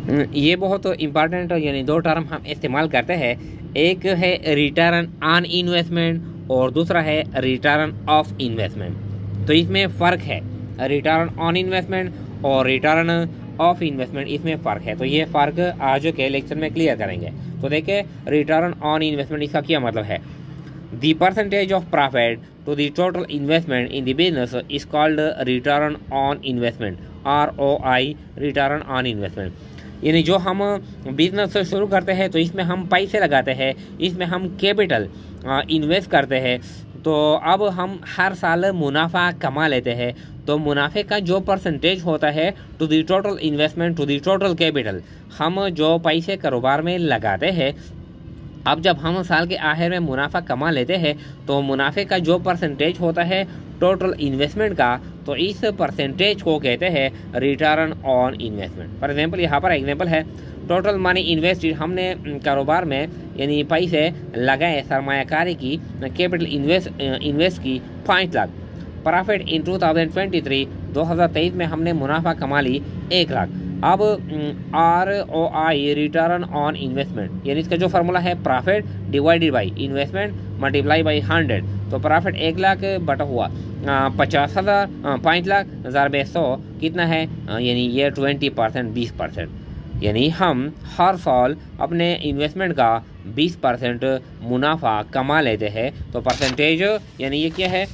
ये बहुत इम्पॉर्टेंट यानी दो टर्म हम इस्तेमाल करते हैं। एक है रिटर्न ऑन इन्वेस्टमेंट और दूसरा है रिटर्न ऑफ इन्वेस्टमेंट। तो इसमें फ़र्क है, रिटर्न ऑन इन्वेस्टमेंट और रिटर्न ऑफ इन्वेस्टमेंट, इसमें फ़र्क है। तो ये फ़र्क आज के लेक्चर में क्लियर करेंगे। तो देखिए रिटर्न ऑन इन्वेस्टमेंट इसका क्या मतलब है। The percentage of profit to the total investment in the business is called return on investment, ROI, return on investment। यानी जो हम बिजनेस शुरू करते हैं तो इसमें हम पैसे लगाते हैं, इसमें हम कैपिटल इन्वेस्ट करते हैं। तो अब हम हर साल मुनाफा कमा लेते हैं। तो मुनाफे का जो परसेंटेज होता है to the total investment to the total capital, हम जो पैसे कारोबार में लगाते हैं, अब जब हम साल के आखिर में मुनाफा कमा लेते हैं तो मुनाफे का जो परसेंटेज होता है टोटल इन्वेस्टमेंट का, तो इस परसेंटेज को कहते हैं return on investment. For example यहाँ पर एग्जांपल है, टोटल मनी इन्वेस्टेड, हमने कारोबार में यानी पैसे लगाए, सरमायाकारी की, कैपिटल इन्वेस्ट की 5 लाख। प्रॉफिट इन 2023 में हमने मुनाफा कमा ली 1 लाख। अब ROI, रिटर्न ऑन इन्वेस्टमेंट, यानी इसका जो फार्मूला है profit divided by investment multiply by 100। तो प्रॉफिट 1 लाख बटा हुआ 50,000, 5 लाख ज़रबे 100 कितना है, यानी ये 20%, 20%। यानी हम हर साल अपने इन्वेस्टमेंट का 20% मुनाफा कमा लेते हैं। तो परसेंटेज यानी ये क्या है,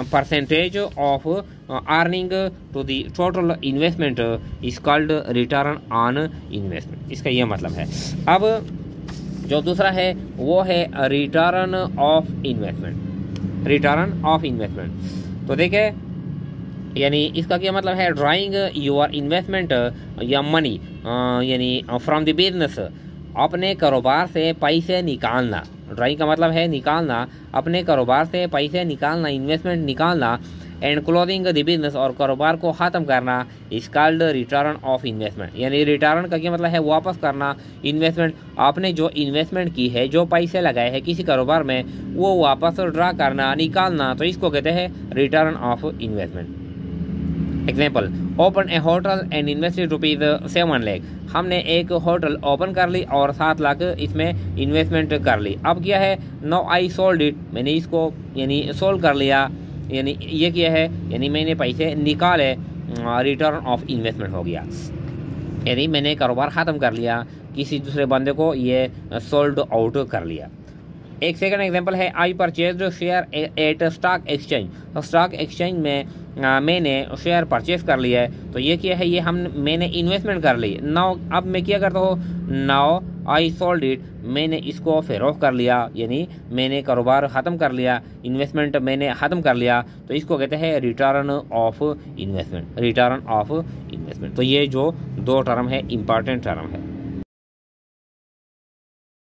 percentage of earning to the total investment is called return on investment, इसका ये मतलब है। अब जो दूसरा है वो है return of investment, return of investment. तो देखिए यानी इसका क्या मतलब है, ड्राइंग योर इन्वेस्टमेंट या मनी यानी फ्रॉम द बिजनेस, अपने कारोबार से पैसे निकालना। ड्राइंग का मतलब है निकालना, अपने कारोबार से पैसे निकालना, इन्वेस्टमेंट निकालना। एंड क्लोजिंग द बिजनेस, और कारोबार को ख़त्म करना, इस कॉल्ड रिटर्न ऑफ इन्वेस्टमेंट। यानी रिटर्न का क्या मतलब है, वापस करना इन्वेस्टमेंट, आपने जो इन्वेस्टमेंट की है, जो पैसे लगाए हैं किसी कारोबार में, वो वापस ड्रा करना, निकालना। तो इसको कहते हैं return of investment. Example, open A hotel and invested ₹7 lakh. हमने एक होटल ओपन कर ली और 7 लाख इसमें इन्वेस्टमेंट कर ली। अब क्या है, नो आई सोल्ड इट, मैंने इसको यानी सोल्ड कर लिया, यानी ये क्या है, यानी मैंने पैसे निकाले, रिटर्न ऑफ इन्वेस्टमेंट हो गया। यानी मैंने कारोबार ख़त्म कर लिया, किसी दूसरे बंदे को ये सोल्ड आउट कर लिया। एक सेकंड एग्जांपल है, I purchase share eight stock exchange. तो स्टॉक एक्सचेंज में मैंने शेयर परचेज कर लिया है। तो ये क्या है, ये मैंने इन्वेस्टमेंट कर ली। नाउ अब मैं क्या करता हूँ, नाउ आई सोल्ड इट, मैंने इसको फरोख्त कर लिया, यानी मैंने कारोबार ख़त्म कर लिया, इन्वेस्टमेंट मैंने ख़त्म कर लिया। तो इसको कहते हैं return of investment, return of investment. तो ये जो दो टर्म है, इंपॉर्टेंट टर्म है।